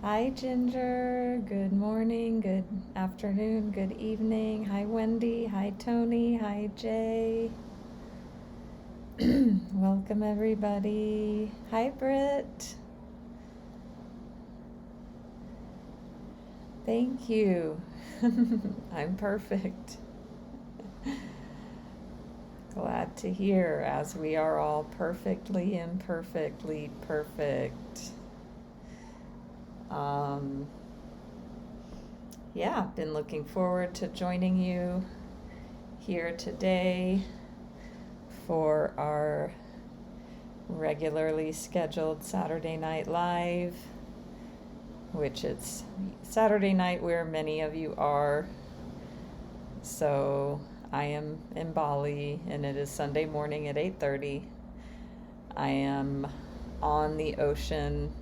Hi, Ginger. Good morning, good afternoon, good evening. Hi, Wendy. Hi, Tony. Hi, Jay. Welcome, everybody. Hi, Britt. Thank you. I'm perfect. Glad to hear, as we are all perfectly imperfectly perfect. Um, yeah, been looking forward to joining you here today for our regularly scheduled Saturday Night Live, which it's Saturday night where many of you are. So I am in Bali and it is Sunday morning at 8:30. I am on the ocean.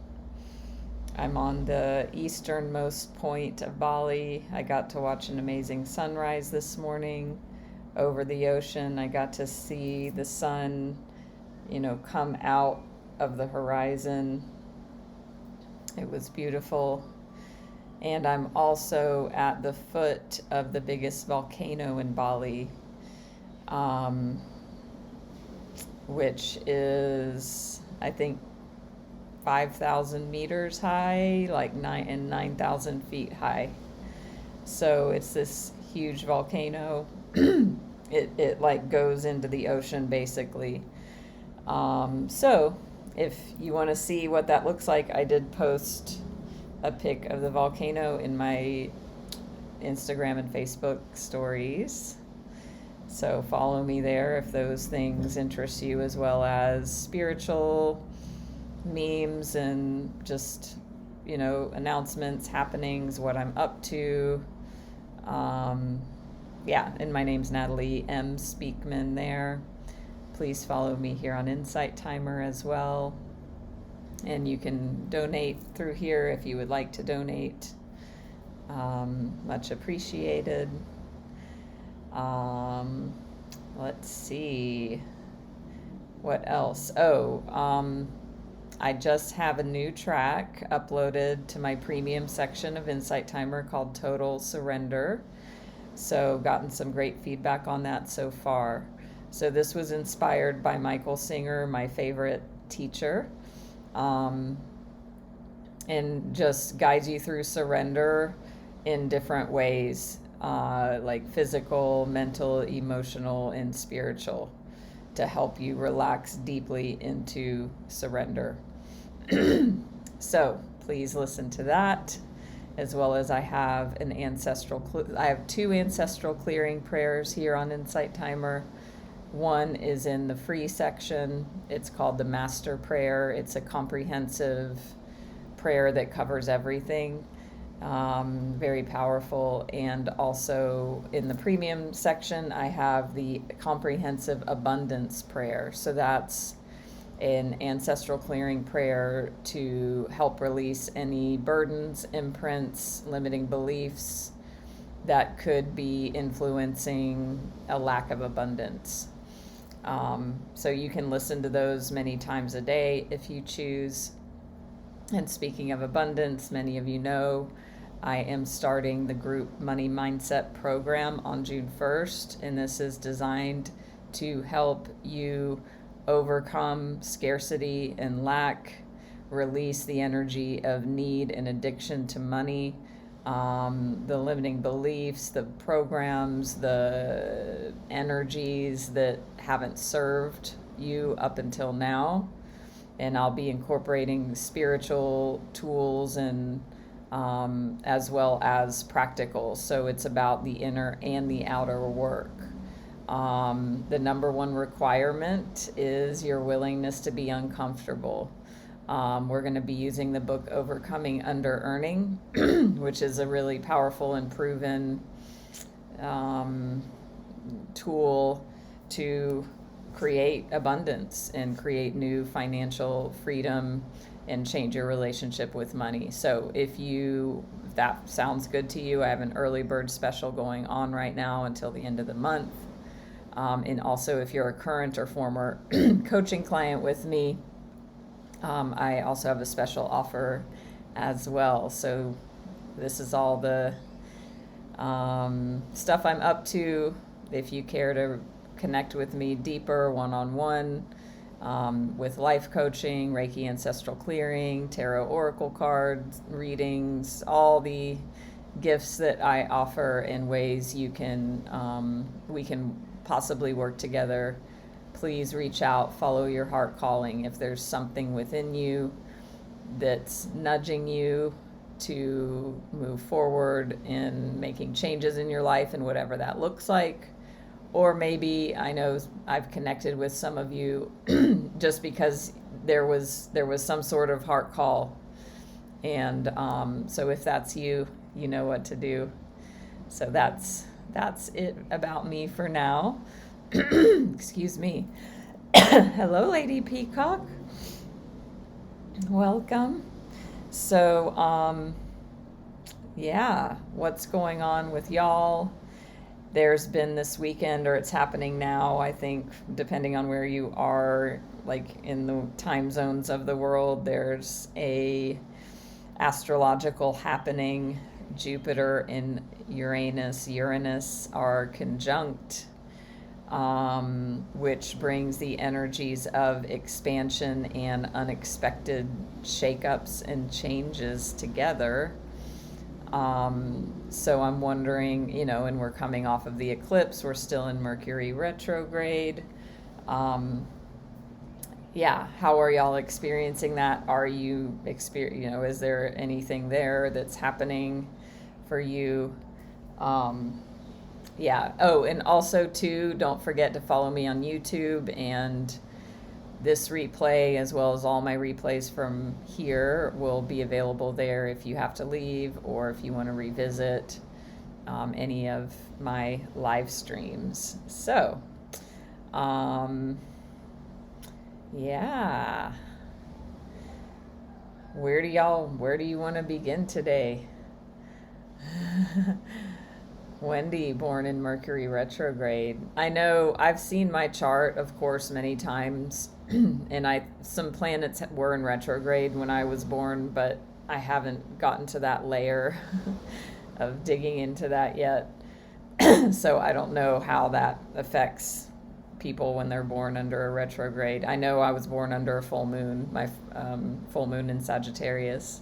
I'm on the easternmost point of Bali. I got to watch an amazing sunrise this morning over the ocean. I got to see the sun, come out of the horizon. It was beautiful. And I'm also at the foot of the biggest volcano in Bali, um, which is, I think, 5,000 meters high, like 9,000 feet high. So it's this huge volcano. It like goes into the ocean basically. So if you want to see what that looks like, I did post a pic of the volcano in my Instagram and Facebook stories. So follow me there if those things interest you, as well as spiritual memes and just, announcements, happenings, what I'm up to. And my name's Natalie M. Speakman there. Please follow me here on Insight Timer as well. And you can donate through here if you would like to donate. Much appreciated. Let's see. What else? I just have a new track uploaded to my premium section of Insight Timer called Total Surrender. So gotten some great feedback on that so far. So this was inspired by Michael Singer, my favorite teacher, and just guides you through surrender in different ways, like physical, mental, emotional, and spiritual, to help you relax deeply into surrender. So please listen to that, as well as I have I have 2 ancestral clearing prayers here on Insight Timer. One is in the free section. It's called the Master Prayer. It's a comprehensive prayer that covers everything. Very powerful. And also in the premium section, I have the comprehensive abundance prayer. So that's an ancestral clearing prayer to help release any burdens, imprints, limiting beliefs that could be influencing a lack of abundance. So you can listen to those many times a day if you choose. And speaking of abundance, many of you know I am starting the group Money Mindset program on June 1st, and this is designed to help you overcome scarcity and lack, release the energy of need and addiction to money, the limiting beliefs, the programs, the energies that haven't served you up until now. And I'll be incorporating spiritual tools and as well as practical. So it's about the inner and the outer work. The number one requirement is your willingness to be uncomfortable. We're going to be using the book Overcoming Under Earning, which is a really powerful and proven tool to create abundance and create new financial freedom and change your relationship with money. So if that sounds good to you, I have an early bird special going on right now until the end of the month. And also, if you're a current or former coaching client with me, I also have a special offer as well. So this is all the stuff I'm up to. If you care to connect with me deeper, one-on-one, with life coaching, Reiki Ancestral Clearing, Tarot Oracle cards, readings, all the gifts that I offer in ways you can, we can possibly work together, please reach out, follow your heart calling. If there's something within you that's nudging you to move forward in making changes in your life and whatever that looks like, or maybe I know I've connected with some of you just because there was some sort of heart call, and so if that's you, you know what to do. So that's it about me for now. Excuse me. Hello, Lady Peacock. Welcome. So, yeah, what's going on with y'all? There's been this weekend, or it's happening now, I think, depending on where you are, like in the time zones of the world, there's a astrological happening. Jupiter and Uranus are conjunct, which brings the energies of expansion and unexpected shakeups and changes together. So I'm wondering, and we're coming off of the eclipse, we're still in Mercury retrograde. Yeah, how are y'all experiencing that? Are you is there anything there that's happening for you? Yeah. Oh, and also too, don't forget to follow me on YouTube, and this replay, as well as all my replays from here, will be available there if you have to leave or if you want to revisit any of my live streams. So, yeah. Where do you want to begin today? Wendy, born in Mercury retrograde. I know I've seen my chart, of course, many times, and some planets were in retrograde when I was born, but I haven't gotten to that layer of digging into that yet. So I don't know how that affects people when they're born under a retrograde. I know I was born under a full moon, my full moon in Sagittarius.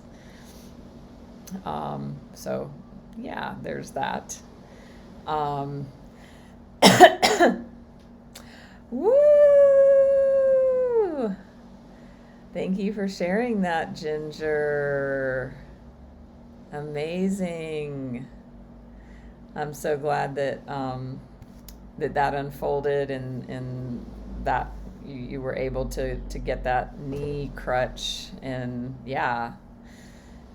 So yeah, there's that. Woo! Thank you for sharing that, Ginger. Amazing. I'm so glad that that unfolded, and that you were able to get that knee crutch, and yeah,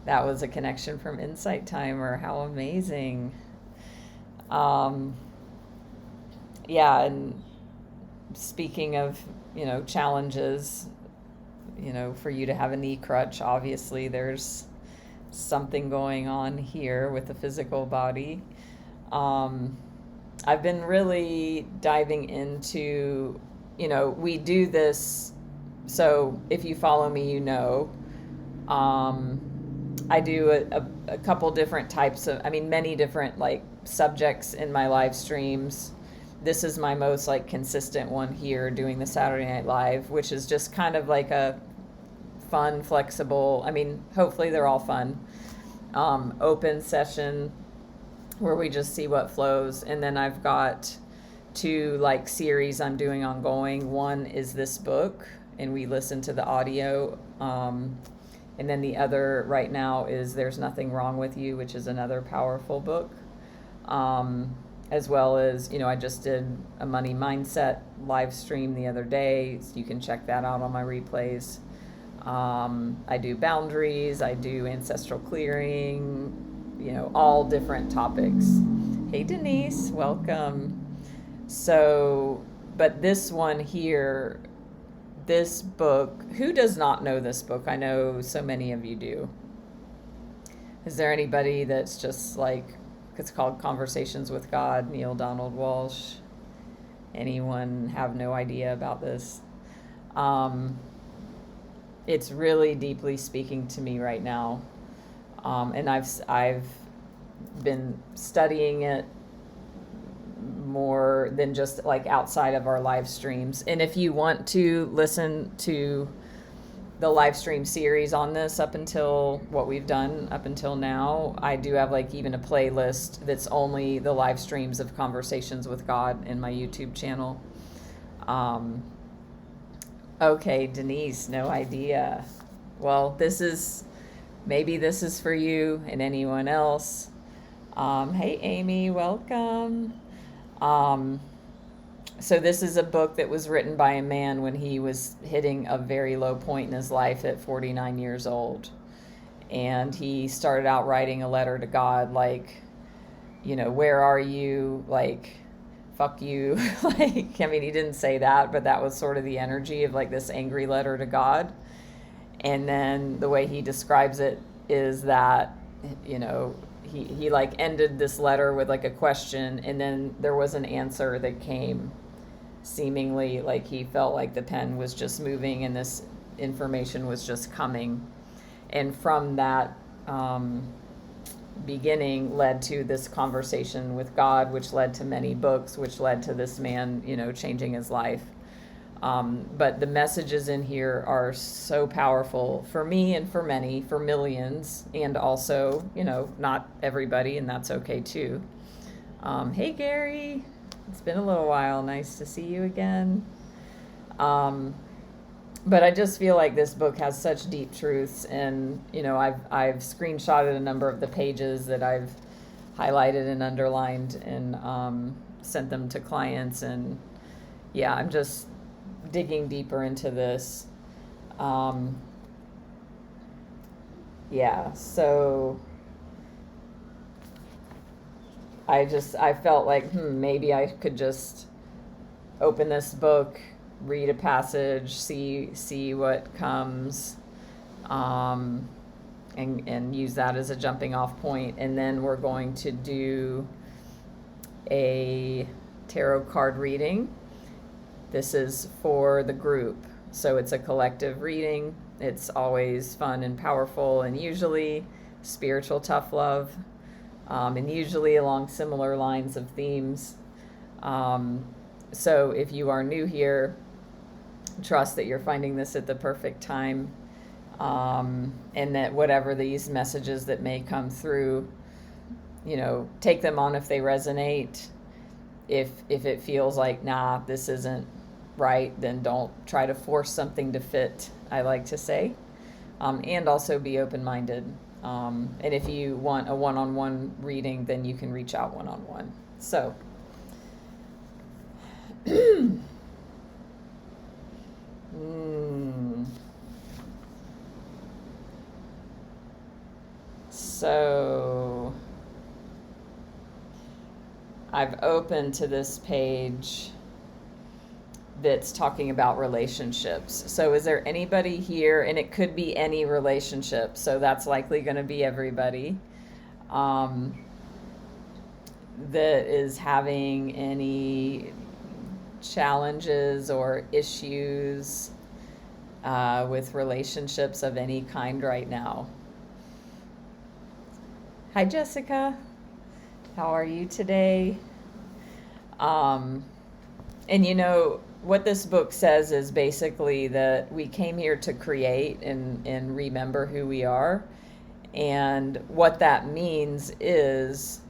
that was a connection from Insight Timer. How amazing. Yeah, and speaking of, challenges, for you to have a knee crutch, obviously there's something going on here with the physical body. I've been really diving into, we do this, so if you follow me, I do a couple different types of, many different subjects in my live streams. This is my most consistent one here, doing the Saturday Night Live, which is just kind of like a fun, flexible, hopefully they're all fun, open session where we just see what flows. And then I've got two series I'm doing ongoing. One is this book, and we listen to the audio. And then the other right now is There's Nothing Wrong with You, which is another powerful book. As well as, I just did a money mindset live stream the other day, so you can check that out on my replays. I do boundaries, I do ancestral clearing, all different topics. Hey, Denise, welcome. So, but this one here, this book, who does not know this book? I know so many of you do. Is there anybody that's just it's called Conversations with God, Neil Donald Walsh? Anyone have no idea about this? It's really deeply speaking to me right now. And I've been studying it more than just like outside of our live streams. And if you want to listen to the live stream series on this up until what we've done up until now, I do have like even a playlist that's only the live streams of Conversations with God in my YouTube channel. Okay, Denise, no idea. Well, maybe this is for you and anyone else. Hey, Amy, welcome. So this is a book that was written by a man when he was hitting a very low point in his life at 49 years old. And he started out writing a letter to God, like, where are you? Like, fuck you. Like, I mean, he didn't say that, but that was sort of the energy of like this angry letter to God. And then the way he describes it is that, he like ended this letter with like a question, and then there was an answer that came, seemingly like he felt like the pen was just moving and this information was just coming. And from that beginning led to this conversation with God, which led to many books, which led to this man, changing his life. But the messages in here are so powerful for me and for many, for millions, and also, not everybody, and that's okay too. Hey, Gary. It's been a little while. Nice to see you again. But I just feel like this book has such deep truths, and, I've screenshotted a number of the pages that I've highlighted and underlined and sent them to clients. And yeah, I'm just digging deeper into this. So I felt like, maybe I could just open this book, read a passage, see what comes, and use that as a jumping off point. And then we're going to do a tarot card reading. This is for the group, so it's a collective reading. It's always fun and powerful, and usually spiritual tough love, and usually along similar lines of themes. So if you are new here, trust that you're finding this at the perfect time, and that whatever these messages that may come through, take them on if they resonate. If it feels like, nah, this isn't right, then don't try to force something to fit, I like to say. And also be open-minded. And if you want a one-on-one reading, then you can reach out one-on-one. So So I've opened to this page that's talking about relationships. So is there anybody here, and it could be any relationship, so that's likely going to be everybody, that is having any challenges or issues with relationships of any kind right now? Hi, Jessica. How are you today? And what this book says is basically that we came here to create and remember who we are. And what that means is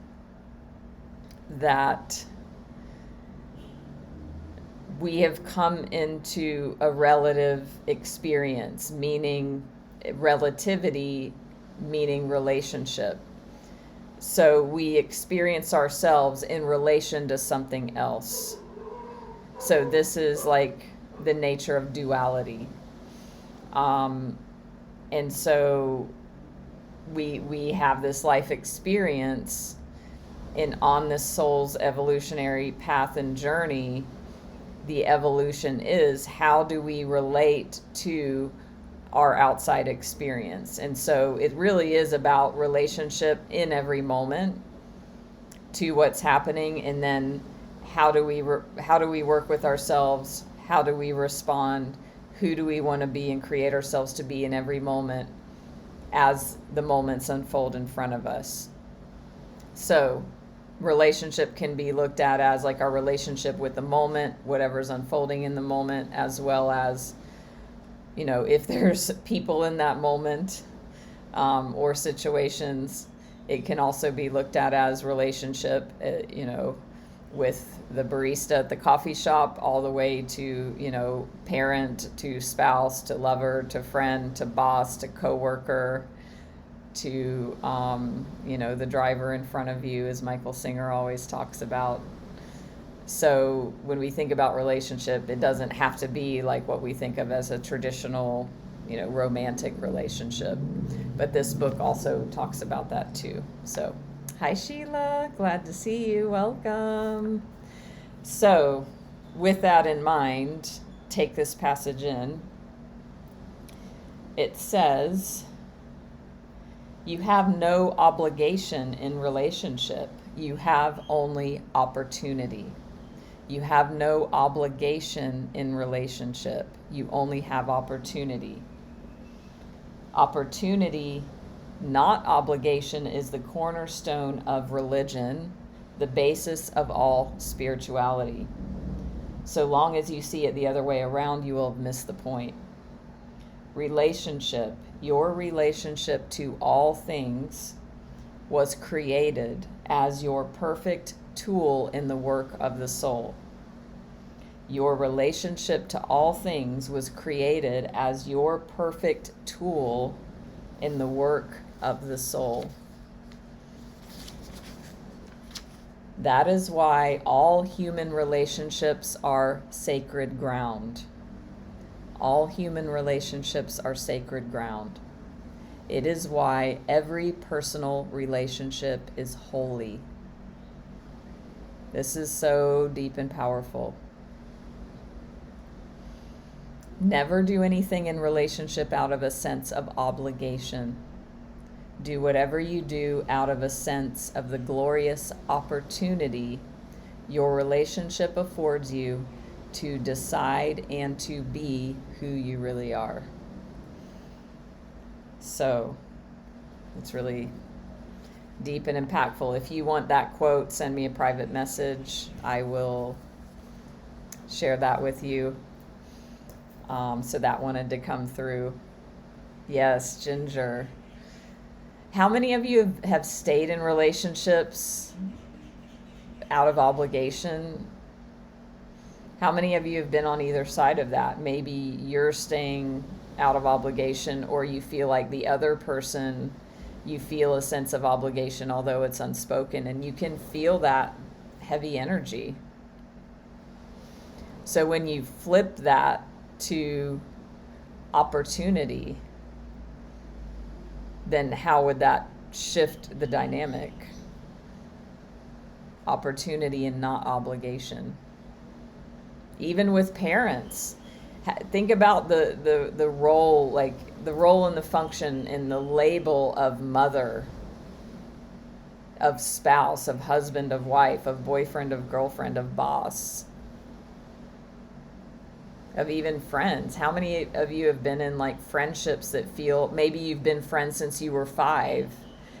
that we have come into a relative experience, meaning relativity, meaning relationship. So we experience ourselves in relation to something else. So this is like the nature of duality. And so we have this life experience, and on this soul's evolutionary path and journey, the evolution is, how do we relate to our outside experience? And so it really is about relationship in every moment to what's happening, and then how do we work with ourselves? How do we respond? Who do we want to be and create ourselves to be in every moment? as the moments unfold in front of us. So relationship can be looked at as like our relationship with the moment, whatever's unfolding in the moment, as well as, if there's people in that moment or situations. It can also be looked at as relationship, with the barista at the coffee shop, all the way to, parent, to spouse, to lover, to friend, to boss, to coworker, to, the driver in front of you, as Michael Singer always talks about. So when we think about relationship, it doesn't have to be like what we think of as a traditional, romantic relationship. But this book also talks about that too. So, hi Sheila, glad to see you, welcome. So, with that in mind, take this passage in. It says, you have no obligation in relationship. You have only opportunity. You have no obligation in relationship. You only have opportunity. Opportunity, not obligation, is the cornerstone of religion, the basis of all spirituality. So long as you see it the other way around, you will have missed the point. Relationship, your relationship to all things, was created as your perfect tool in the work of the soul. Your relationship to all things was created as your perfect tool in the work of the soul. That is why all human relationships are sacred ground. All human relationships are sacred ground. It is why every personal relationship is holy. This is so deep and powerful. Never do anything in relationship out of a sense of obligation. Do whatever you do out of a sense of the glorious opportunity your relationship affords you to decide and to be who you really are. So, it's really deep and impactful. If you want that quote, send me a private message. I will share that with you. So that wanted to come through. Yes, Ginger. How many of you have stayed in relationships out of obligation? How many of you have been on either side of that? Maybe you're staying out of obligation, or you feel like the other person, you feel a sense of obligation, although it's unspoken, and you can feel that heavy energy. So when you flip that to opportunity, then how would that shift the dynamic? Opportunity and not obligation. Even with parents, think about the role, like the role and the function and the label of mother, of spouse, of husband, of wife, of boyfriend, of girlfriend, of boss, of even friends. How many of you have been in like friendships that feel, maybe you've been friends since you were 5,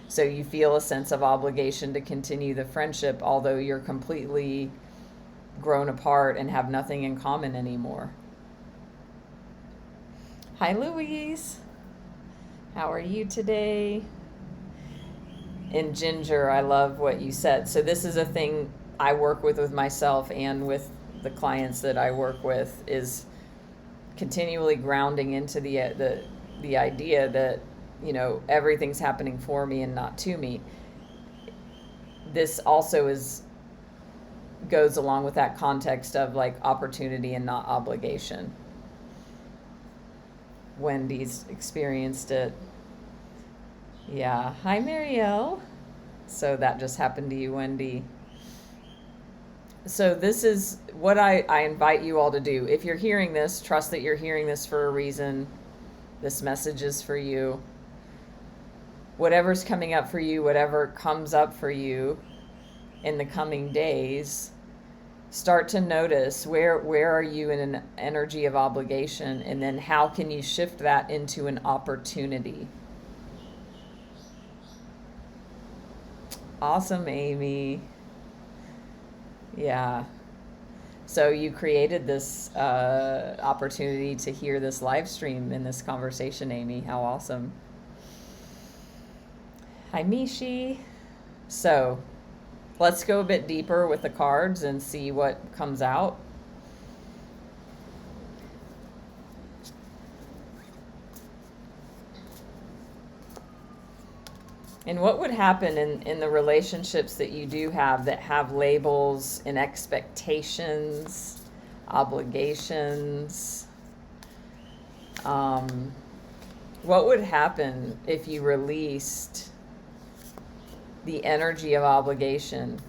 so you feel a sense of obligation to continue the friendship, although you're completely grown apart and have nothing in common anymore. Hi, Louise. How are you today? And Ginger, I love what you said. So this is a thing I work with myself and with the clients that I work with, is continually grounding into the idea that, everything's happening for me and not to me. This also goes along with that context of like opportunity and not obligation. Wendy's experienced it. Yeah. Hi, Marielle. So that just happened to you, Wendy. So this is what I invite you all to do. If you're hearing this, trust that you're hearing this for a reason. This message is for you. Whatever's coming up for you, whatever comes up for you in the coming days, start to notice where are you in an energy of obligation, and then how can you shift that into an opportunity? Awesome, Amy. Yeah. So you created this opportunity to hear this live stream in this conversation, Amy. How awesome. Hi, Mishi. So let's go a bit deeper with the cards and see what comes out. And what would happen in the relationships that you do have that have labels and expectations, obligations? What would happen if you released the energy of obligation?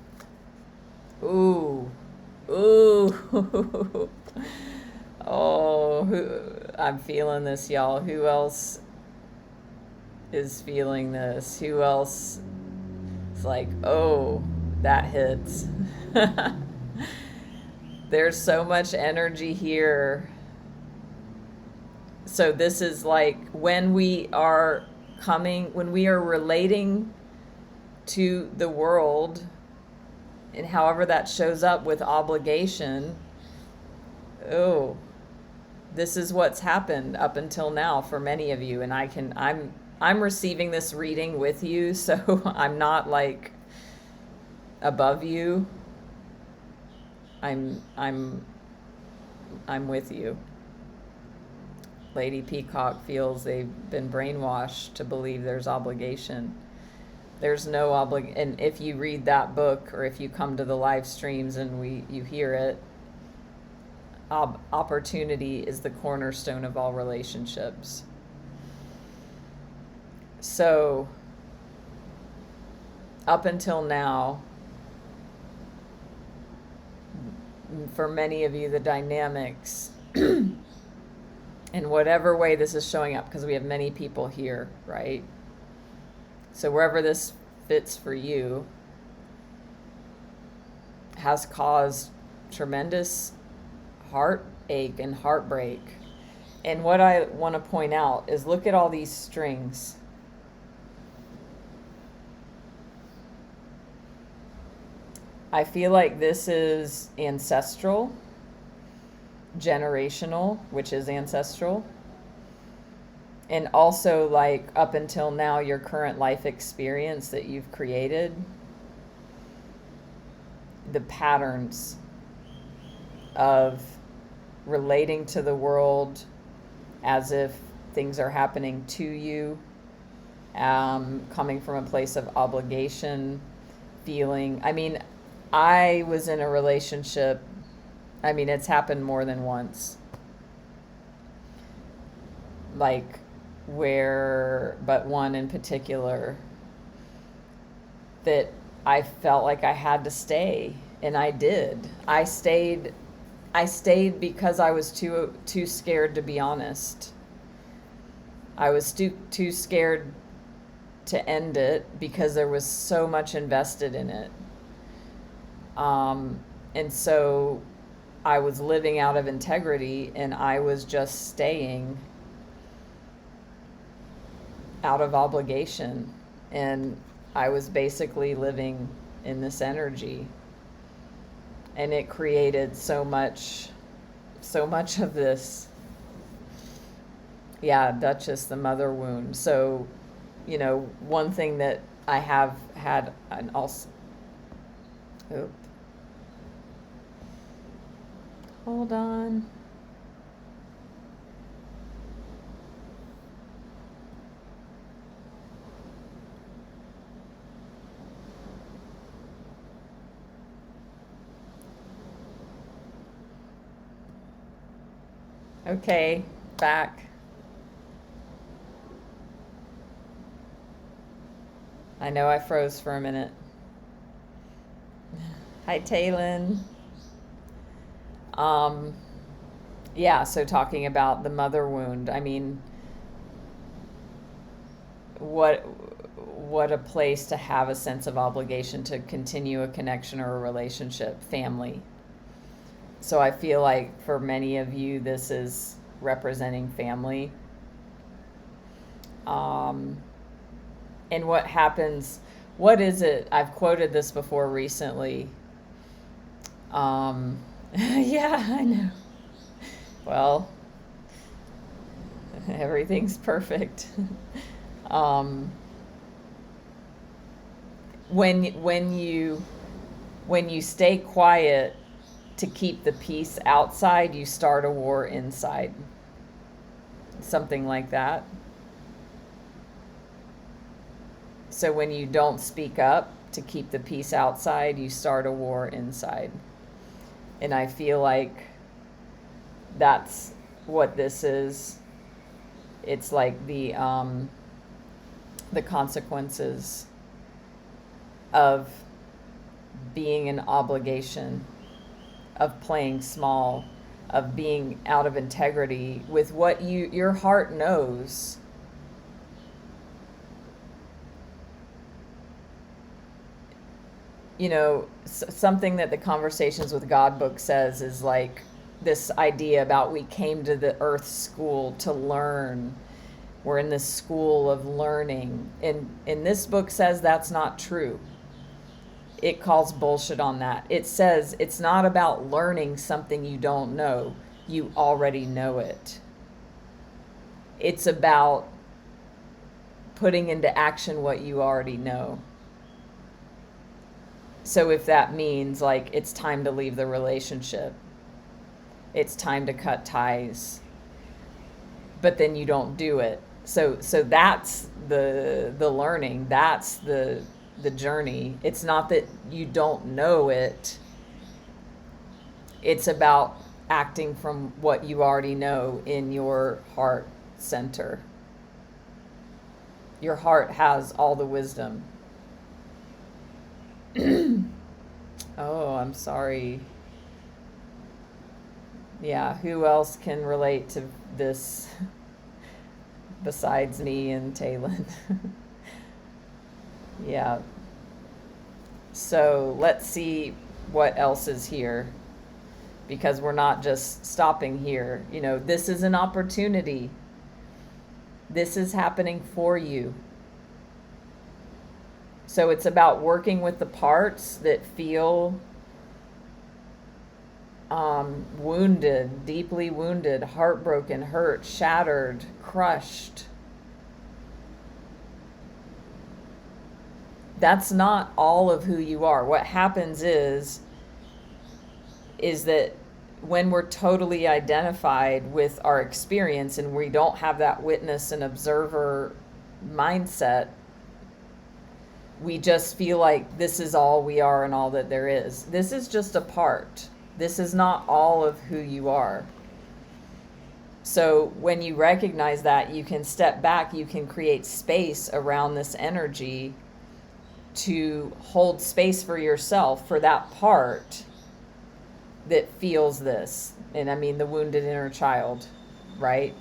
Ooh. Oh, I'm feeling this, y'all. Who else is feeling this? Who else is like, oh, that hits? There's so much energy here. So this is like when we are relating to the world, and however that shows up with obligation, oh, this is what's happened up until now for many of you. And I'm receiving this reading with you, so I'm not like above you. I'm with you. Lady Peacock feels they've been brainwashed to believe there's obligation. There's no obligation. And if you read that book, or if you come to the live streams and you hear it, opportunity is the cornerstone of all relationships. So up until now, for many of you, the dynamics in whatever way this is showing up, because we have many people here, right? So wherever this fits for you, has caused tremendous heartache and heartbreak. And what I want to point out is, look at all these strings. I feel like this is ancestral, generational, which is ancestral, and also like up until now, your current life experience that you've created, the patterns of relating to the world as if things are happening to you, coming from a place of obligation, feeling. I mean, I was in a relationship, I mean, it's happened more than once, like but one in particular, that I felt like I had to stay, and I did. I stayed because I was too scared to be honest. I was too scared to end it because there was so much invested in it. And so I was living out of integrity, and I was just staying out of obligation, and I was basically living in this energy, and it created so much of this. Yeah, Duchess, the mother wound. So, one thing that I have had, and also, hold on. Okay, back. I know I froze for a minute. Hi, Taylin. Yeah, so talking about the mother wound, I mean, what a place to have a sense of obligation to continue a connection or a relationship, family. So I feel like for many of you, this is representing family. And what happens what is it? I've quoted this before recently. Yeah, I know. Well, everything's perfect. um, when you stay quiet to keep the peace outside, you start a war inside. Something like that. So when you don't speak up to keep the peace outside, you start a war inside. And I feel like that's what this is. It's like the consequences of being an obligation, of playing small, of being out of integrity with what your heart knows. You know, something that the Conversations with God book says is like this idea about we came to the earth school to learn. We're in this school of learning. And this book says that's not true. It calls bullshit on that. It says it's not about learning something you don't know. You already know it. It's about putting into action what you already know. So if that means like it's time to leave the relationship, it's time to cut ties, but then you don't do it. So that's the learning. That's the journey. It's not that you don't know it. It's about acting from what you already know in your heart center. Your heart has all the wisdom. Oh, I'm sorry. Yeah, who else can relate to this besides me and Taylin? Yeah. So let's see what else is here, because we're not just stopping here. You know, this is an opportunity. This is happening for you. So it's about working with the parts that feel wounded, deeply wounded, heartbroken, hurt, shattered, crushed. That's not all of who you are. What happens is that when we're totally identified with our experience and we don't have that witness and observer mindset, we just feel like this is all we are and all that there is. This is just a part. This is not all of who you are. So when you recognize that, you can step back, you can create space around this energy to hold space for yourself, for that part that feels this. And I mean the wounded inner child, right?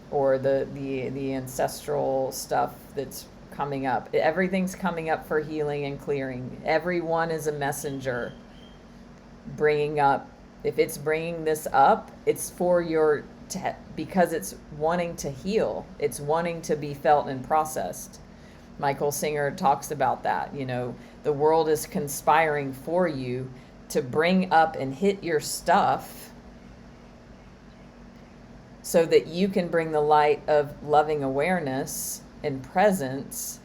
Or the ancestral stuff that's coming up. Everything's coming up for healing and clearing. Everyone is a messenger bringing up. If it's bringing this up, it's for because it's wanting to heal. It's wanting to be felt and processed. Michael Singer talks about that. You know, the world is conspiring for you to bring up and hit your stuff so that you can bring the light of loving awareness and presence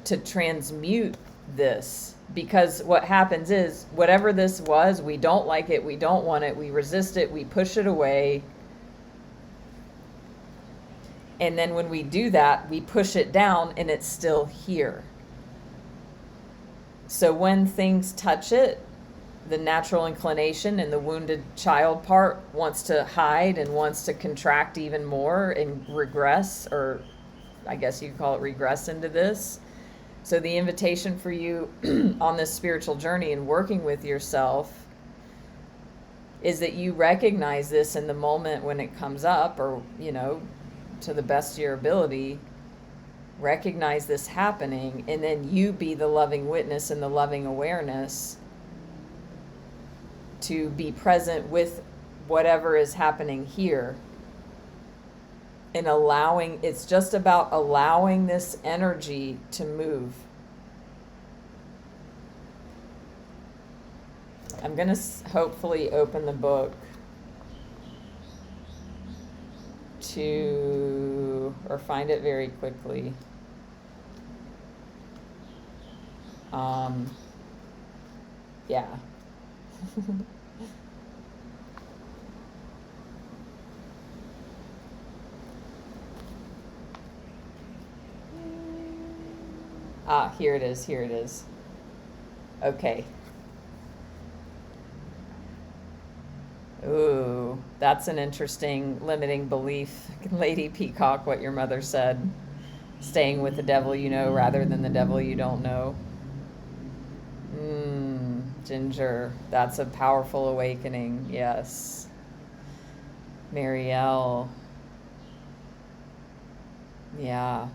to transmute this. Because what happens is, whatever this was, we don't like it, we don't want it, we resist it, we push it away. And then when we do that, we push it down and it's still here. So when things touch it, the natural inclination and the wounded child part wants to hide and wants to contract even more and regress, or I guess you could call it regress into this. So the invitation for you on this spiritual journey and working with yourself is that you recognize this in the moment when it comes up, or, you know, to the best of your ability, recognize this happening, and then you be the loving witness and the loving awareness to be present with whatever is happening here. And it's just about allowing this energy to move. I'm going to hopefully open the book or find it very quickly. Yeah. Here it is. Okay. Ooh, that's an interesting limiting belief, Lady Peacock, what your mother said. Staying with the devil you know rather than the devil you don't know. Ginger, that's a powerful awakening, yes. Marielle. Yeah.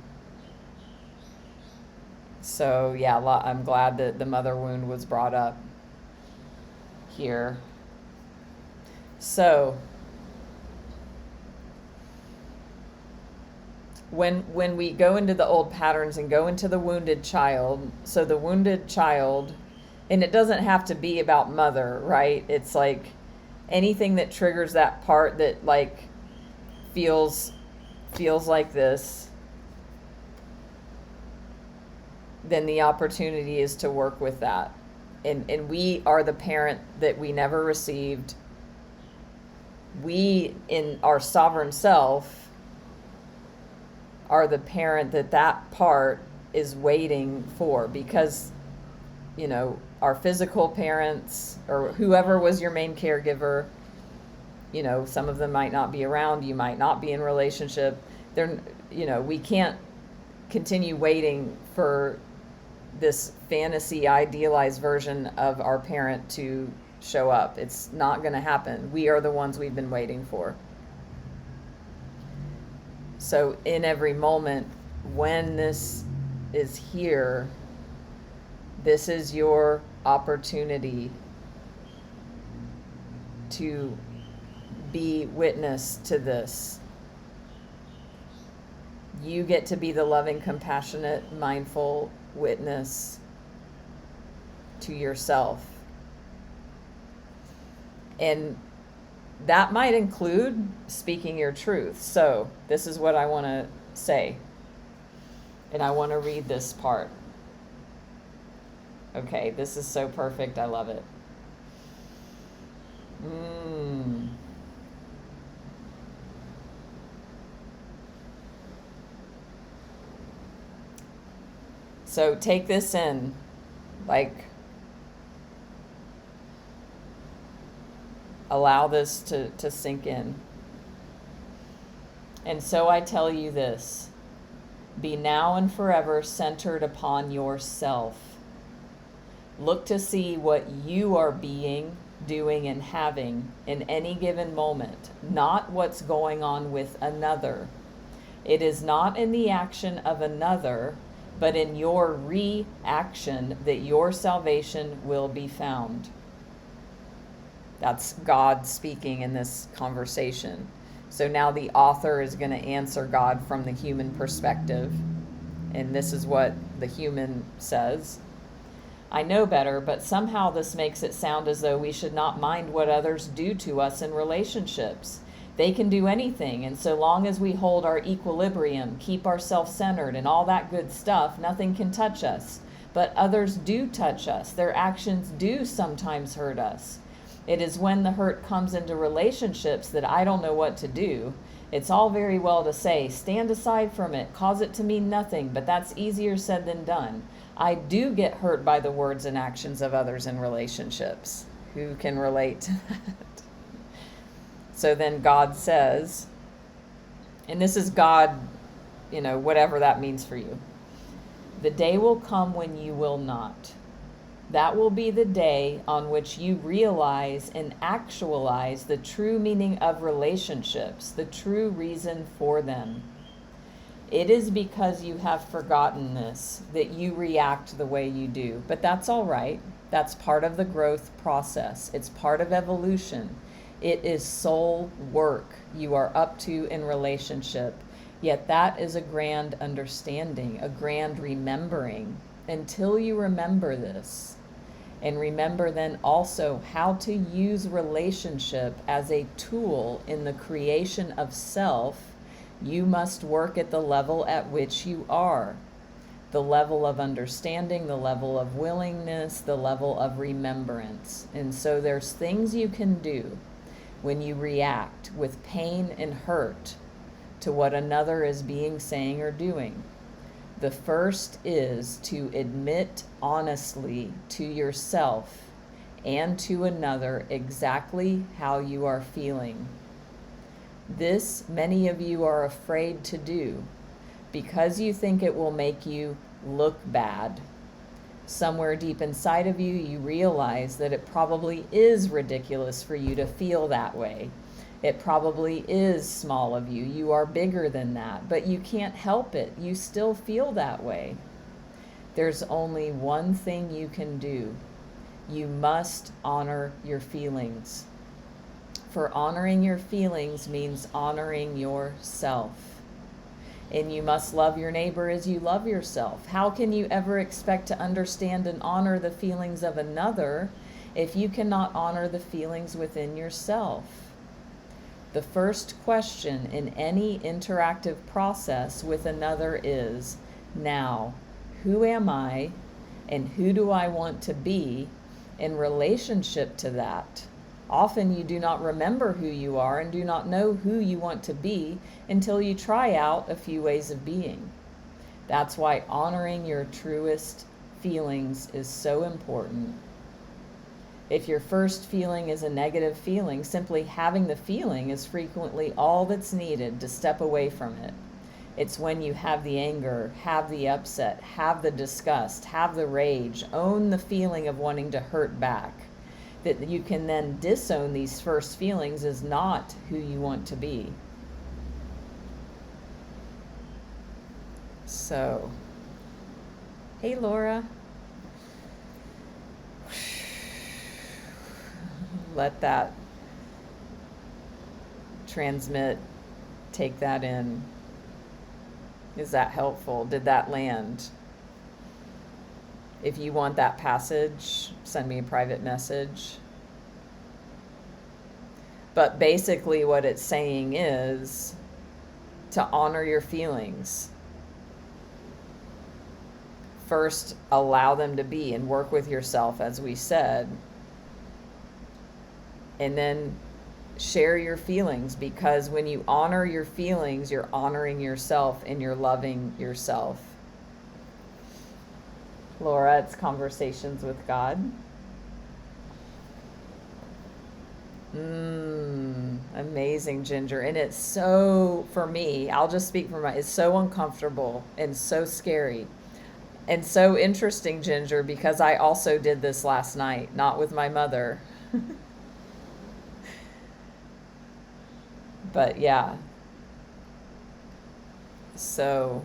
So, yeah, I'm glad that the mother wound was brought up here. So, when we go into the old patterns and go into the wounded child, so the wounded child, and it doesn't have to be about mother, right? It's like anything that triggers that part that like feels like this, then the opportunity is to work with that. And we are the parent that we never received. We, in our sovereign self, are the parent that part is waiting for, because, you know, our physical parents or whoever was your main caregiver, you know, some of them might not be around, you might not be in relationship. They're, you know, we can't continue waiting for this fantasy idealized version of our parent to show up. It's not going to happen. We are the ones we've been waiting for. So in every moment when this is here, this is your opportunity to be witness to this. You get to be the loving, compassionate, mindful witness to yourself. And that might include speaking your truth. So this is what I want to say. And I want to read this part. Okay, this is so perfect. I love it. So take this in, like, allow this to sink in. And so I tell you this, be now and forever centered upon yourself. Look to see what you are being, doing, and having in any given moment, not what's going on with another. It is not in the action of another, but in your reaction that your salvation will be found. That's God speaking in this conversation. So now the author is going to answer God from the human perspective. And this is what the human says. I know better, but somehow this makes it sound as though we should not mind what others do to us in relationships. They can do anything, and so long as we hold our equilibrium, keep ourselves centered, and all that good stuff, nothing can touch us. But others do touch us. Their actions do sometimes hurt us. It is when the hurt comes into relationships that I don't know what to do. It's all very well to say, stand aside from it, cause it to mean nothing, but that's easier said than done. I do get hurt by the words and actions of others in relationships. Who can relate to that? So then God says, and this is God, you know, whatever that means for you. The day will come when you will not. That will be the day on which you realize and actualize the true meaning of relationships, the true reason for them. It is because you have forgotten this that you react the way you do. But that's all right. That's part of the growth process. It's part of evolution. It is soul work you are up to in relationship. Yet that is a grand understanding, a grand remembering. Until you remember this, and remember then also how to use relationship as a tool in the creation of self, you must work at the level at which you are. The level of understanding, the level of willingness, the level of remembrance. And so there's things you can do when you react with pain and hurt to what another is being, saying, or doing. The first is to admit honestly to yourself and to another exactly how you are feeling. This many of you are afraid to do because you think it will make you look bad. Somewhere deep inside of you, you realize that it probably is ridiculous for you to feel that way. It probably is small of you. You are bigger than that, but you can't help it. You still feel that way. There's only one thing you can do. You must honor your feelings. For honoring your feelings means honoring yourself. And you must love your neighbor as you love yourself. How can you ever expect to understand and honor the feelings of another if you cannot honor the feelings within yourself? The first question in any interactive process with another is, now, who am I and who do I want to be in relationship to that? Often you do not remember who you are and do not know who you want to be until you try out a few ways of being. That's why honoring your truest feelings is so important. If your first feeling is a negative feeling, simply having the feeling is frequently all that's needed to step away from it. It's when you have the anger, have the upset, have the disgust, have the rage, own the feeling of wanting to hurt back, that you can then disown these first feelings as not who you want to be. So, hey Laura. Let that transmit, take that in. Is that helpful? Did that land? If you want that passage, send me a private message. But basically what it's saying is to honor your feelings. First, allow them to be and work with yourself, as we said. And then share your feelings, because when you honor your feelings, you're honoring yourself and you're loving yourself. Laura, it's Conversations with God. Amazing, Ginger. And it's so, for me, I'll just speak for it's so uncomfortable and so scary and so interesting, Ginger, because I also did this last night, not with my mother. But yeah, so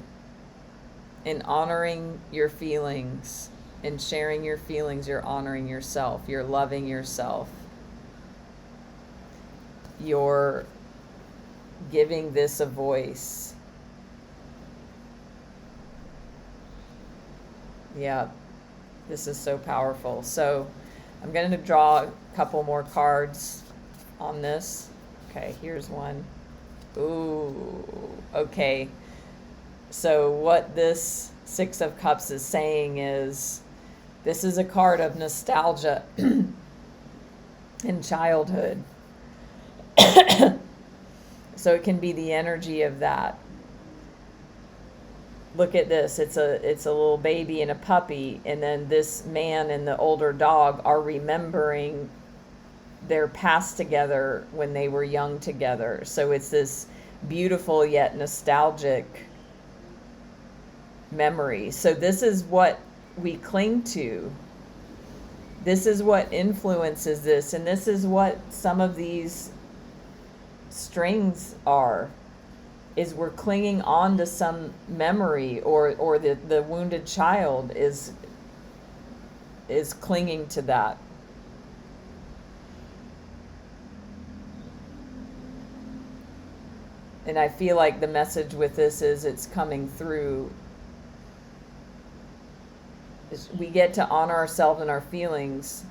in honoring your feelings, in sharing your feelings, you're honoring yourself, you're loving yourself, you're giving this a voice. Yeah, this is so powerful. So I'm going to draw a couple more cards on this. Okay, here's one. Ooh, okay. So what this Six of Cups is saying is, this is a card of nostalgia in childhood. So it can be the energy of that. Look at this. It's a little baby and a puppy, and then this man and the older dog are remembering their past together when they were young together. So it's this beautiful yet nostalgic memory. So this is what we cling to. This is what influences this, and this is what some of these strings are, is we're clinging on to some memory, or the wounded child is clinging to that. And I feel like the message with this is it's coming through. We get to honor ourselves and our feelings,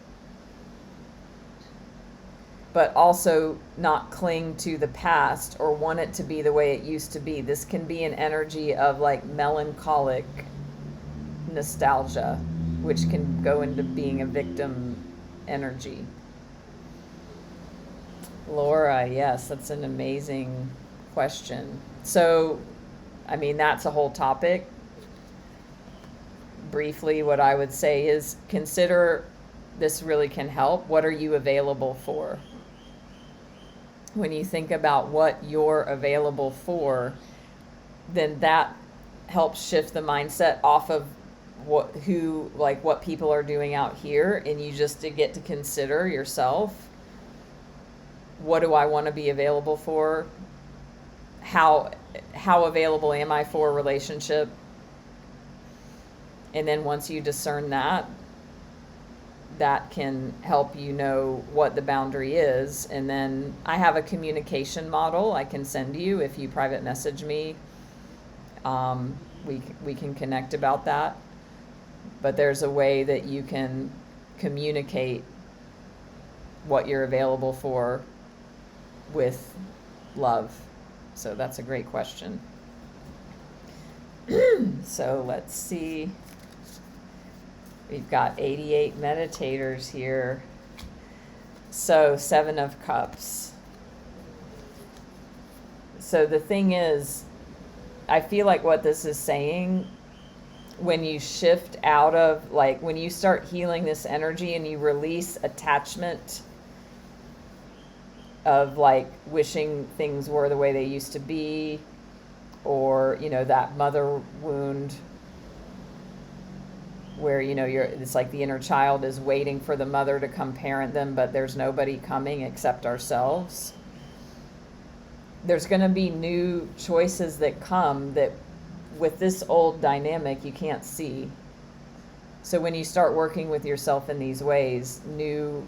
but also not cling to the past or want it to be the way it used to be. This can be an energy of like melancholic nostalgia, which can go into being a victim energy. Laura, yes, that's an amazing question. So, I mean, that's a whole topic. Briefly, what I would say is consider this really can help. What are you available for? When you think about what you're available for, then that helps shift the mindset off of what people are doing out here, and you just to get to consider yourself. What do I want to be available for? How available am I for a relationship? And then once you discern that, that can help you know what the boundary is. And then I have a communication model I can send you if you private message me. We can connect about that. But there's a way that you can communicate what you're available for with love. So that's a great question. So let's see. We've got 88 meditators here. So 7 of Cups. So the thing is, I feel like what this is saying, when you shift out of, like, when you start healing this energy and you release attachment of, like, wishing things were the way they used to be, or, you know, that mother wound where, you know, it's like the inner child is waiting for the mother to come parent them, but there's nobody coming except ourselves. There's going to be new choices that come that with this old dynamic you can't see. So when you start working with yourself in these ways, new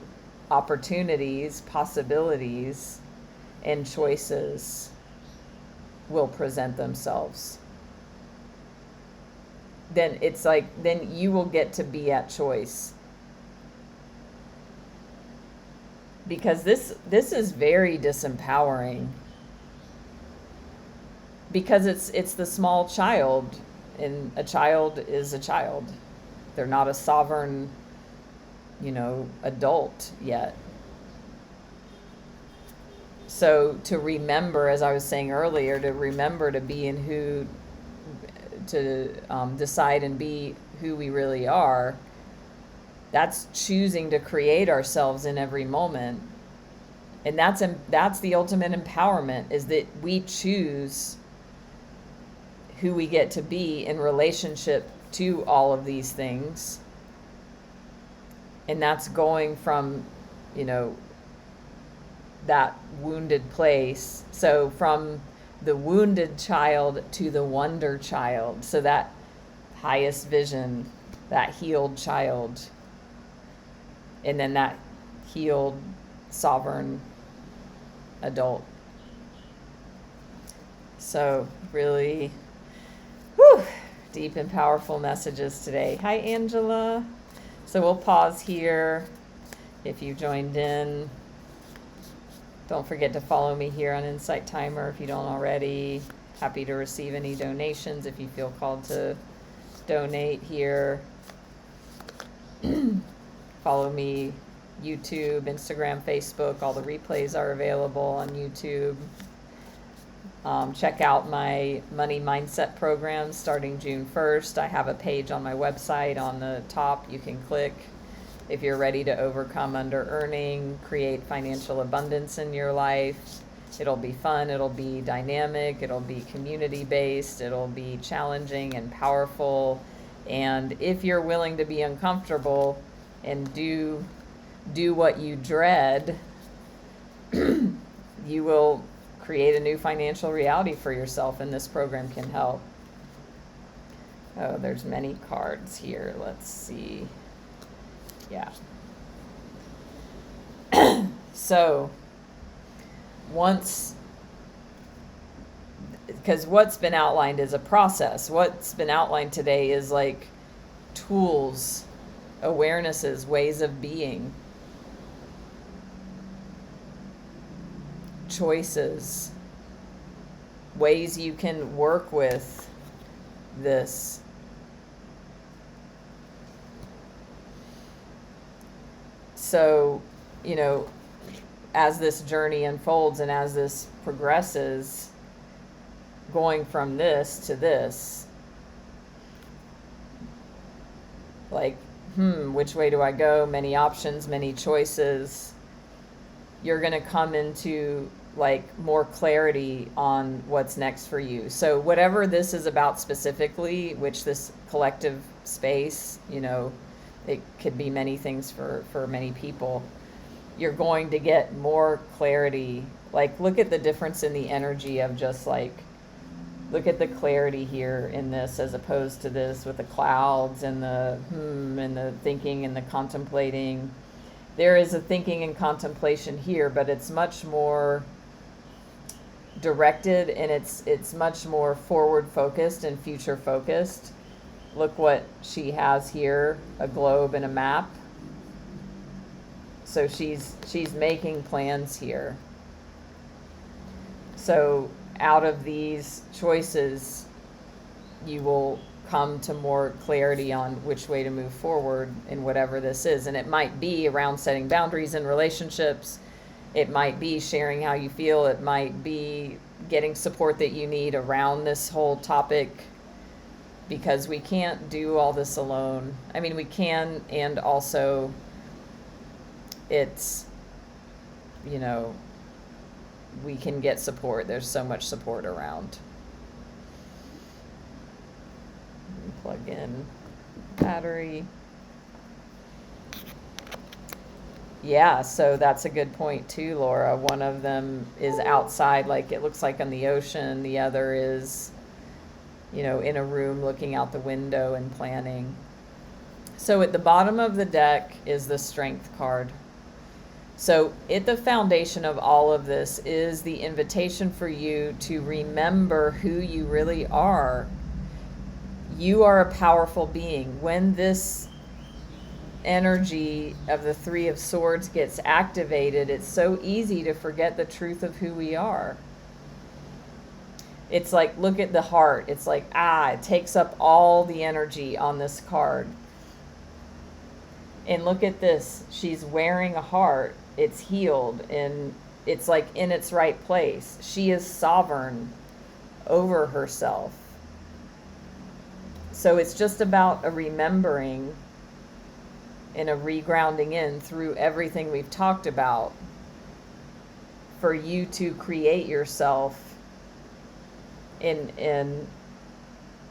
opportunities, possibilities, and choices will present themselves. Then it's like, then you will get to be at choice. Because this is very disempowering. Because it's the small child, and a child is a child. They're not a sovereign, you know, adult yet. So to remember, as I was saying earlier, to remember to be in who, to decide and be who we really are, that's choosing to create ourselves in every moment. And that's the ultimate empowerment, is that we choose who we get to be in relationship to all of these things. And that's going from, you know, that wounded place. So from the wounded child to the wonder child. So that highest vision, that healed child. And then that healed, sovereign adult. So really, deep and powerful messages today. Hi, Angela. So we'll pause here. If you joined in, don't forget to follow me here on Insight Timer if you don't already. Happy to receive any donations if you feel called to donate here. Follow me, YouTube, Instagram, Facebook. All the replays are available on YouTube. Check out my money mindset program starting June 1st. I have a page on my website on the top you can click if you're ready to overcome under earning, create financial abundance in your life. It'll be fun, it'll be dynamic, it'll be community based, it'll be challenging and powerful. And if you're willing to be uncomfortable and do what you dread, you will create a new financial reality for yourself, and this program can help. Oh, there's many cards here. Let's see. Yeah. So once because what's been outlined is a process. What's been outlined today is like tools, awarenesses, ways of being, choices, ways you can work with this. So, you know, as this journey unfolds and as this progresses, going from this to this, like, which way do I go? Many options, many choices. You're going to come into like more clarity on what's next for you. So whatever this is about specifically, which this collective space, you know, it could be many things for many people. You're going to get more clarity. Like, look at the difference in the energy of just like, look at the clarity here in this as opposed to this with the clouds and the and the thinking and the contemplating. There is a thinking and contemplation here, but it's much more directed, and it's much more forward focused and future focused. Look what she has here, a globe and a map. So she's making plans here. So out of these choices, you will come to more clarity on which way to move forward in whatever this is. And it might be around setting boundaries in relationships. It might be sharing how you feel. It might be getting support that you need around this whole topic, because we can't do all this alone. I mean, we can, and also it's, you know, we can get support. There's so much support around. Plug in battery. Yeah, so that's a good point too, Laura. One of them is outside, like it looks like on the ocean. The other is, you know, in a room looking out the window and planning. So at the bottom of the deck is the Strength card. So at the foundation of all of this is the invitation for you to remember who you really are. You are a powerful being. When this energy of the Three of Swords gets activated, it's so easy to forget the truth of who we are. It's like, look at the heart. It's like, it takes up all the energy on this card. And look at this. She's wearing a heart. It's healed and it's like in its right place. She is sovereign over herself. So it's just about a remembering and a regrounding in through everything we've talked about for you to create yourself and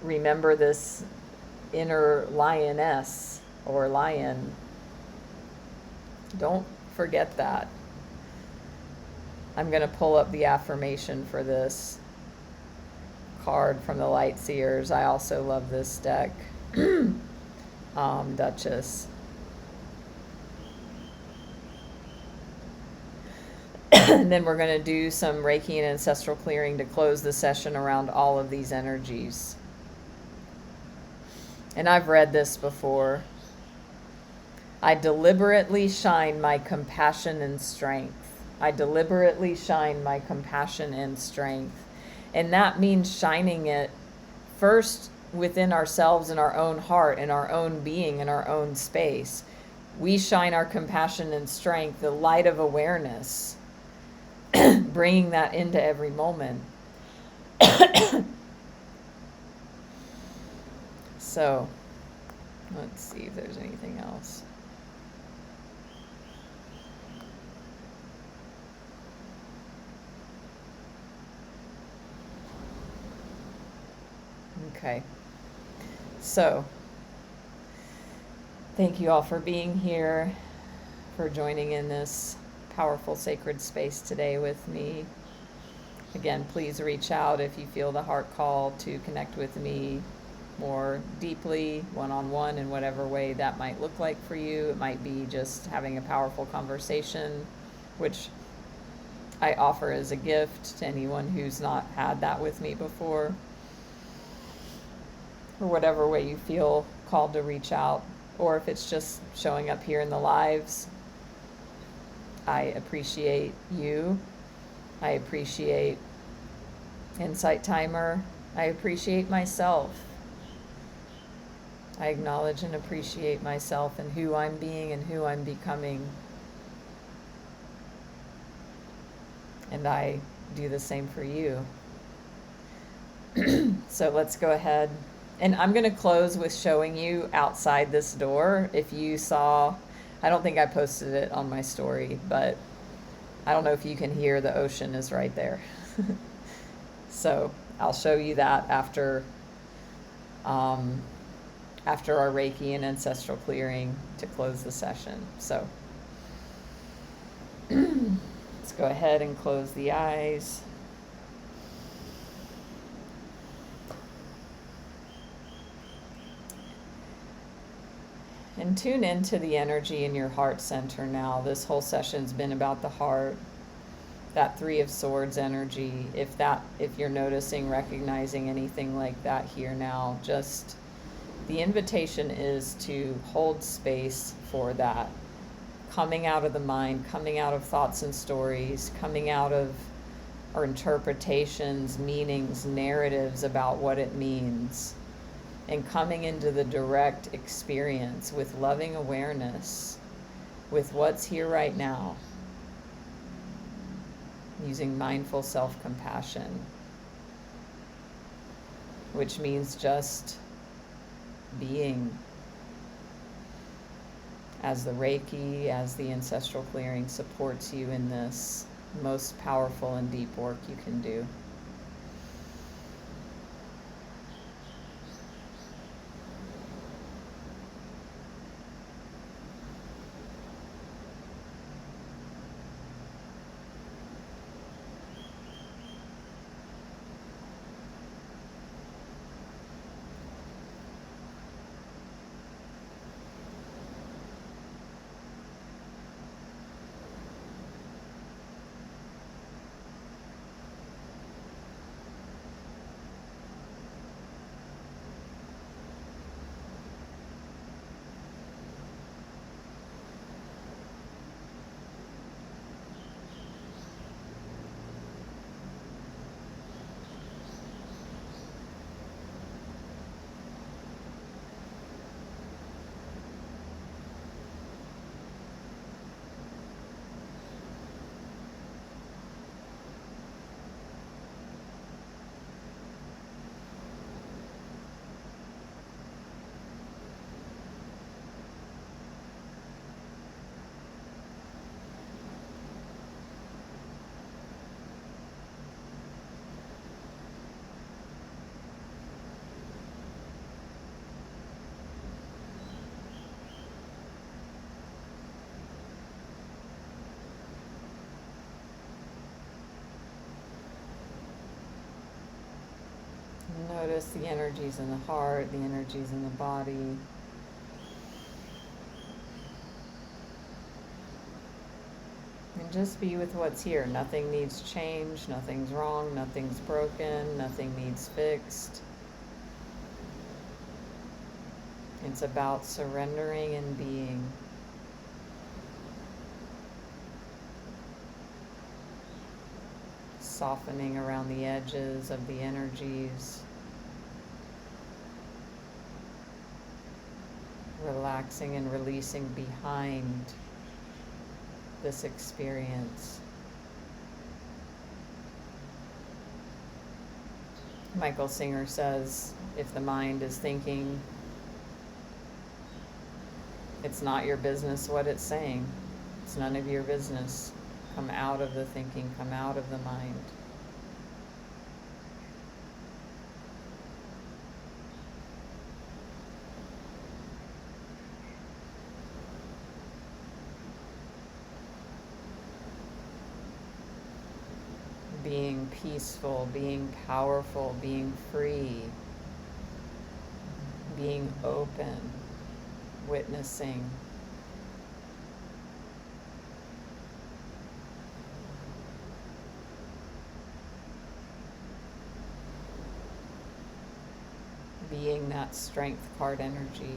remember this inner lioness or lion. Don't forget that. I'm going to pull up the affirmation for this card from the Light Seers. I also love this deck. Duchess. And then we're going to do some Reiki and Ancestral Clearing to close the session around all of these energies. And I've read this before. I deliberately shine my compassion and strength. I deliberately shine my compassion and strength. And that means shining it first within ourselves, in our own heart, in our own being, in our own space. We shine our compassion and strength, the light of awareness, bringing that into every moment. So, let's see if there's anything else. Okay. So, thank you all for being here, for joining in this powerful sacred space today with me. Again, please reach out if you feel the heart call to connect with me more deeply, one-on-one, in whatever way that might look like for you. It might be just having a powerful conversation, which I offer as a gift to anyone who's not had that with me before, or whatever way you feel called to reach out, or if it's just showing up here in the lives. I appreciate you. I appreciate Insight Timer. I appreciate myself. I acknowledge and appreciate myself and who I'm being and who I'm becoming. And I do the same for you. So let's go ahead. And I'm going to close with showing you outside this door. If you saw, I don't think I posted it on my story, but I don't know if you can hear, the ocean is right there. So I'll show you that after our Reiki and Ancestral Clearing to close the session. So let's go ahead and close the eyes. And tune into the energy in your heart center now. This whole session's been about the heart, that Three of Swords energy. If you're noticing, recognizing anything like that here now, just the invitation is to hold space for that. Coming out of the mind, coming out of thoughts and stories, coming out of our interpretations, meanings, narratives about what it means, and coming into the direct experience with loving awareness, with what's here right now, using mindful self-compassion, which means just being, as the Reiki, as the Ancestral Clearing supports you in this most powerful and deep work you can do. Notice the energies in the heart, the energies in the body. And just be with what's here. Nothing needs change, nothing's wrong, nothing's broken, nothing needs fixed. It's about surrendering and being. Softening around the edges of the energies. Relaxing and releasing behind this experience. Michael Singer says, if the mind is thinking, it's not your business what it's saying. It's none of your business. Come out of the thinking, come out of the mind. Being peaceful, being powerful, being free, being open, witnessing. being that strength card energy.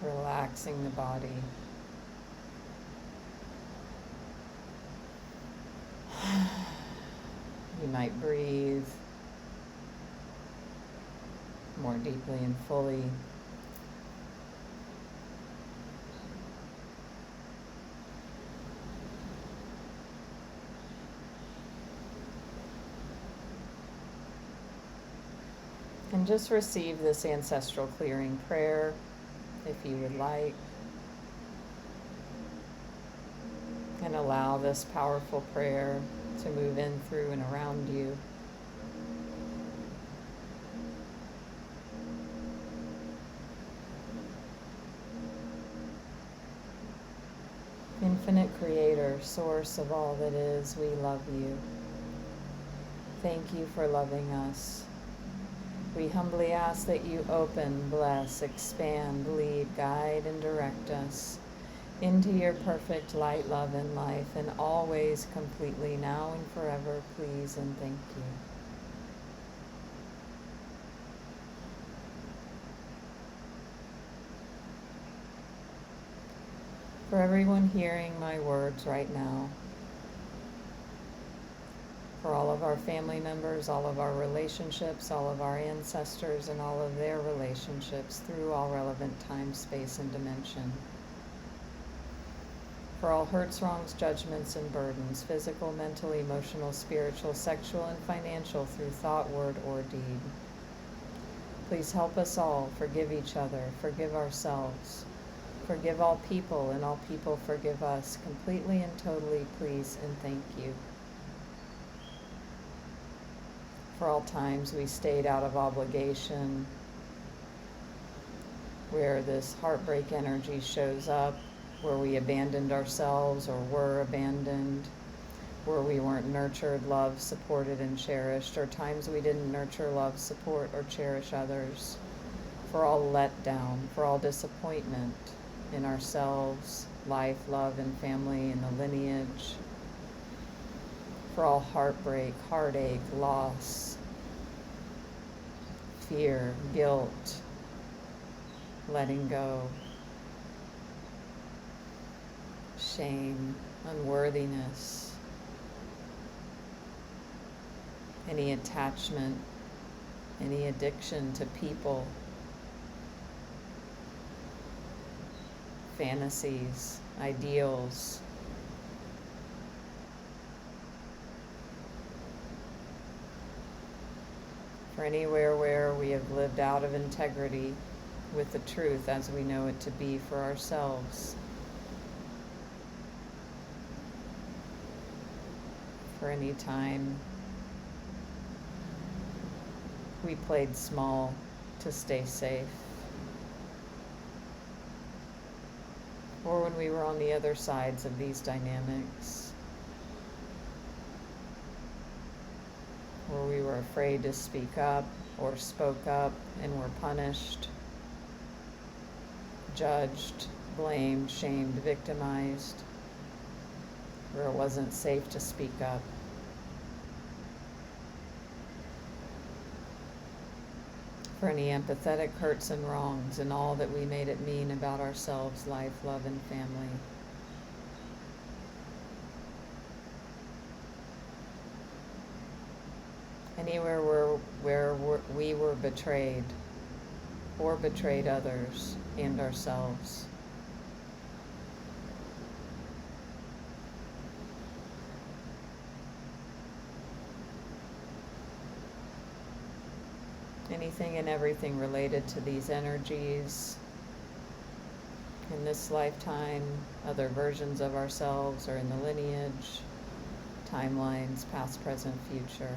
Relaxing the body. You might breathe more deeply and fully. And just receive this ancestral clearing prayer if you would like. And allow this powerful prayer to move in, through, and around you. Infinite Creator, source of all that is, we love you. Thank you for loving us. We humbly ask that you open, bless, expand, lead, guide, and direct us into your perfect light, love, and life, and always completely, now and forever, please and thank you. For everyone hearing my words right now, for all of our family members, all of our relationships, all of our ancestors, and all of their relationships through all relevant time, space, and dimension. For all hurts, wrongs, judgments, and burdens, physical, mental, emotional, spiritual, sexual, and financial, through thought, word, or deed. Please help us all forgive each other, forgive ourselves, forgive all people, and all people forgive us, completely and totally, please and thank you. For all times we stayed out of obligation, where this heartbreak energy shows up, where we abandoned ourselves or were abandoned, where we weren't nurtured, loved, supported, and cherished, or times we didn't nurture, love, support, or cherish others. For all letdown, for all disappointment in ourselves, life, love, and family, and the lineage. For all heartbreak, heartache, loss, fear, guilt, letting go, shame, unworthiness, any attachment, any addiction to people, fantasies, ideals, for anywhere where we have lived out of integrity with the truth as we know it to be for ourselves. For any time we played small to stay safe, or when we were on the other sides of these dynamics, where we were afraid to speak up or spoke up and were punished, judged, blamed, shamed, victimized, where it wasn't safe to speak up. For any empathetic hurts and wrongs and all that we made it mean about ourselves, life, love, and family. Anywhere where we were betrayed or betrayed others and ourselves. Anything and everything related to these energies in this lifetime, other versions of ourselves, or in the lineage, timelines, past, present, future.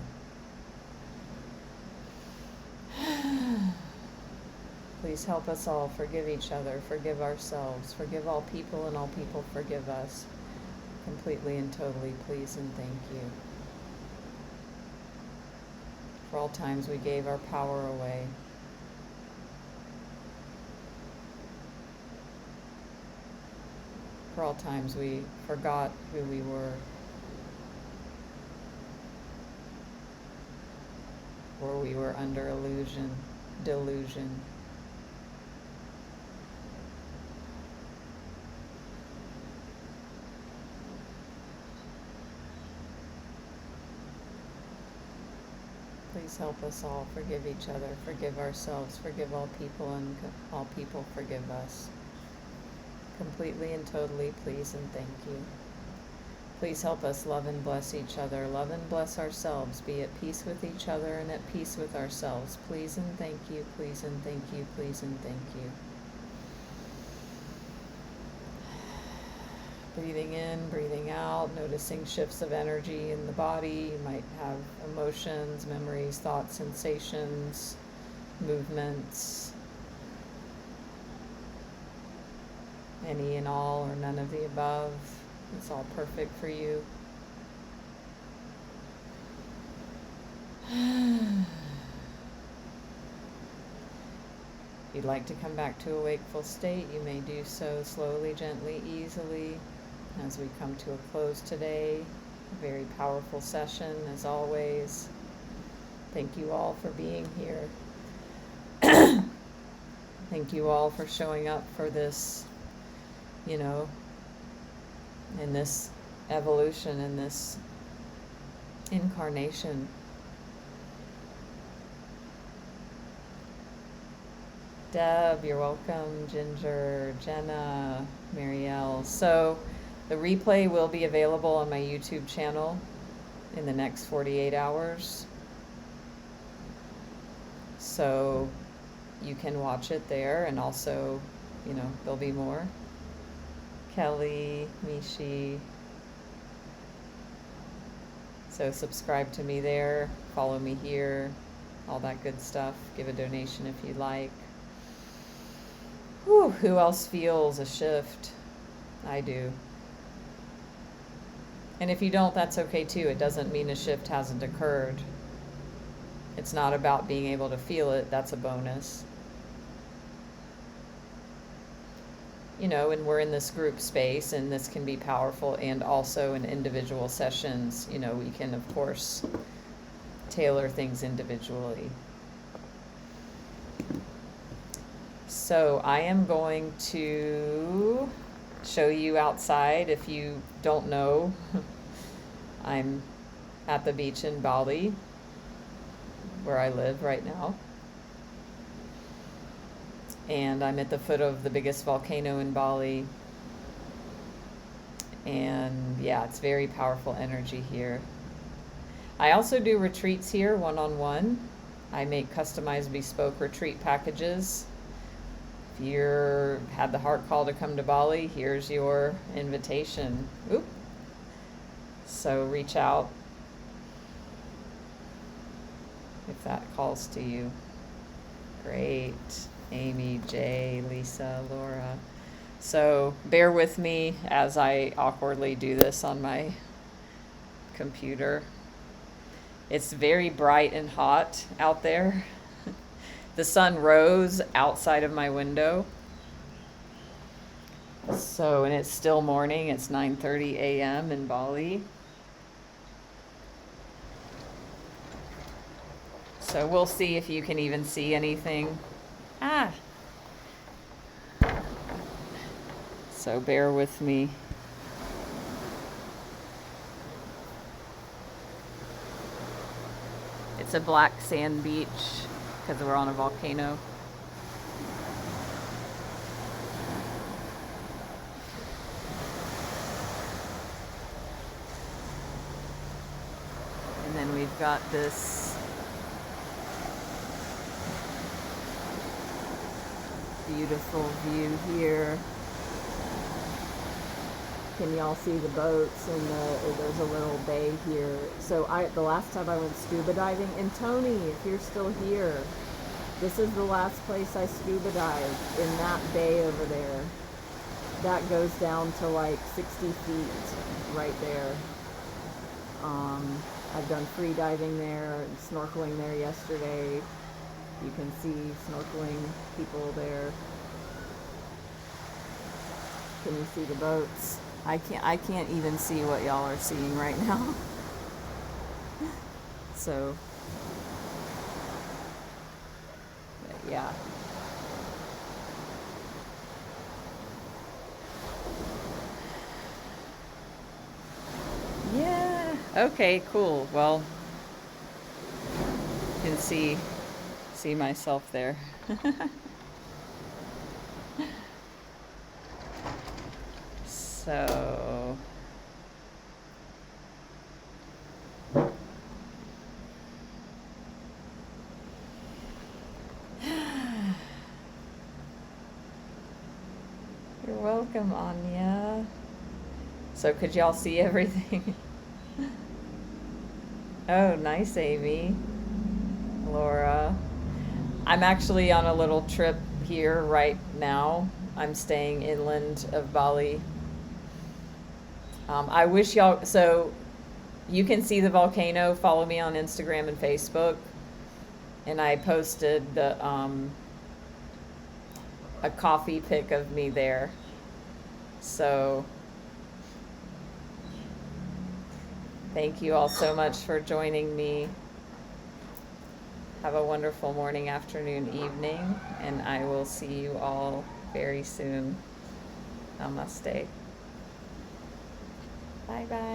Please help us all forgive each other, forgive ourselves, forgive all people, and all people forgive us, completely and totally, please and thank you. For all times we gave our power away. For all times we forgot who we were, or we were under illusion, delusion. Please help us all forgive each other, forgive ourselves, forgive all people, and all people forgive us. Completely and totally, please and thank you. Please help us love and bless each other, love and bless ourselves, be at peace with each other and at peace with ourselves. Please and thank you, please and thank you, please and thank you. Breathing in, breathing out, noticing shifts of energy in the body. You might have emotions, memories, thoughts, sensations, movements, any and all or none of the above. It's all perfect for you. If you'd like to come back to a wakeful state, you may do so slowly, gently, easily. As we come to a close today, a very powerful session as always. Thank you all for being here. Thank you all for showing up for this, in this evolution, in this incarnation. Deb, you're welcome. Ginger, Jenna, Marielle. So the replay will be available on my YouTube channel in the next 48 hours. So you can watch it there, and also, there'll be more. Kelly, Mishi. So subscribe to me there, follow me here, all that good stuff. Give a donation if you like. Whew, who else feels a shift? I do. And if you don't, that's okay too. It doesn't mean a shift hasn't occurred. It's not about being able to feel it. That's a bonus. And we're in this group space, and this can be powerful, and also in individual sessions, we can, of course, tailor things individually. So I am going to show you outside. If you don't know, I'm at the beach in Bali, where I live right now. And I'm at the foot of the biggest volcano in Bali. And yeah, it's very powerful energy here. I also do retreats here, one-on-one. I make customized bespoke retreat packages. If you had the heart call to come to Bali, here's your invitation. Oop. So reach out if that calls to you. Great. Amy, Jay, Lisa, Laura. So bear with me as I awkwardly do this on my computer. It's very bright and hot out there. The sun rose outside of my window. So, and it's still morning. It's 9:30 a.m. in Bali. So we'll see if you can even see anything. So bear with me. It's a black sand beach because we're on a volcano. And then we've got this beautiful view here. Can y'all see the boats? And there's a little bay here. So the last time I went scuba diving, and Tony, if you're still here, this is the last place I scuba dived, in that bay over there. That goes down to like 60 feet right there. I've done free diving there and snorkeling there yesterday. You can see snorkeling people there. Can you see the boats? I can't even see what y'all are seeing right now. So, yeah. Yeah. Okay, cool. Well, you can see myself there. So, you're welcome, Anya. So could y'all see everything? Oh, nice, Amy. Laura. I'm actually on a little trip here right now. I'm staying inland of Bali. I wish y'all, so you can see the volcano. Follow me on Instagram and Facebook. And I posted a coffee pic of me there. So thank you all so much for joining me. Have a wonderful morning, afternoon, evening, and I will see you all very soon. Namaste. Bye bye.